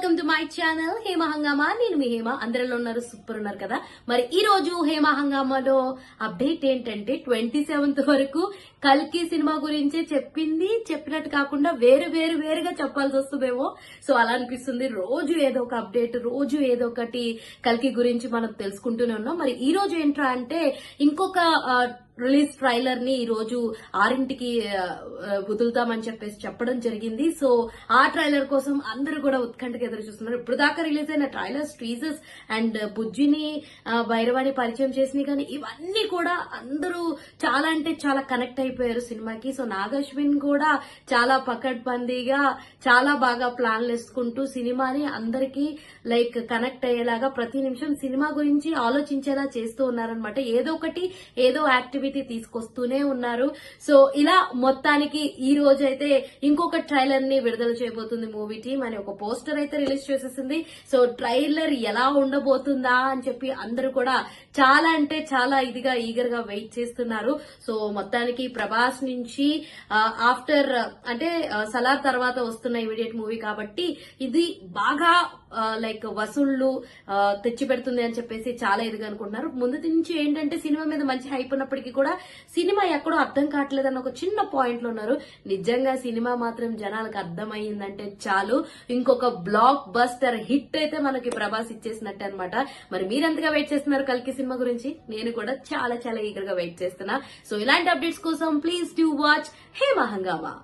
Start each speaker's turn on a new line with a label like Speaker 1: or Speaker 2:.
Speaker 1: Welcome to my channel Hema హంగామా. నేను మీ హేమ. అందరిలో ఉన్నారు, సూపర్ ఉన్నారు కదా. మరి ఈ రోజు హేమ హంగామాలో అప్డేట్ ఏంటంటే 27th వరకు కల్కి సినిమా గురించే చెప్పినట్టు కాకుండా వేరుగా చెప్పాల్సి వస్తుందేమో. సో అలా అనిపిస్తుంది. రోజు ఏదో ఒక అప్డేట్, రోజు ఏదో ఒకటి కల్కి గురించి మనం తెలుసుకుంటూనే ఉన్నాం. మరి ఈ రోజు ఏంట్రా అంటే ఇంకొక రిలీజ్ ట్రైలర్ ని ఈ రోజు 6ంటికి వదులుతామని చెప్పేసి చెప్పడం జరిగింది. సో ఆ ట్రైలర్ కోసం అందరూ కూడా ఉత్కంఠగా ఎదురు చూస్తున్నారు. ఇప్పుడు దాకా రిలీజ్ అయిన ట్రైలర్స్, టీజర్స్ అండ్ బుజ్జిని, భైరవాణి పరిచయం చేసినాయి, కానీ ఇవన్నీ కూడా అందరూ చాలా అంటే చాలా కనెక్ట్ అయిపోయారు సినిమాకి. సో నాగశ్విన్ కూడా చాలా పకడ్బందీగా చాలా బాగా ప్లాన్లు వేసుకుంటూ సినిమాని అందరికీ కనెక్ట్ అయ్యేలాగా ప్రతి నిమిషం సినిమా గురించి ఆలోచించేలా చేస్తూ ఉన్నారనమాట. ఏదో యాక్టివిటీ తీసుకొస్తూనే ఉన్నారు. సో ఇలా మొత్తానికి ఈ రోజు అయితే ఇంకొక ట్రైలర్ ని విడుదల చేయబోతుంది మూవీ టీమ్ అని ఒక పోస్టర్ అయితే రిలీజ్ చేసేసింది. సో ట్రైలర్ ఎలా ఉండబోతుందా అని చెప్పి అందరూ కూడా చాలా అంటే చాలా ఇదిగా ఈగర్ గా వెయిట్ చేస్తున్నారు. సో మొత్తానికి ప్రభాస్ నుంచి ఆఫ్టర్ అంటే సలార్ తర్వాత వస్తున్న ఇమీడియట్ మూవీ కాబట్టి ఇది బాగా వసూళ్లు తెచ్చి పెడుతుంది అని చెప్పేసి చాలా ఇదిగా అనుకుంటున్నారు. ముందు నుంచి ఏంటంటే సినిమా మీద మంచి హైప్ ఉన్నప్పటికీ కూడా సినిమా ఎక్కడో అర్థం కావట్లేదన్న ఒక చిన్న పాయింట్ లో ఉన్నారు. నిజంగా సినిమా మాత్రం జనాలకు అర్థమైందంటే చాలు, ఇంకొక బ్లాక్ బస్టర్ హిట్ అయితే మనకి ప్రభాస్ ఇచ్చేసినట్టే అనమాట. మరి మీరెంతగా వెయిట్ చేస్తున్నారు కల్కి సినిమా గురించి? నేను కూడా చాలా ఈగర్ గా వెయిట్ చేస్తున్నా. సో ఇలాంటి అప్డేట్స్ కోసం ప్లీజ్ డూ వాచ్ హేమ హంగామా.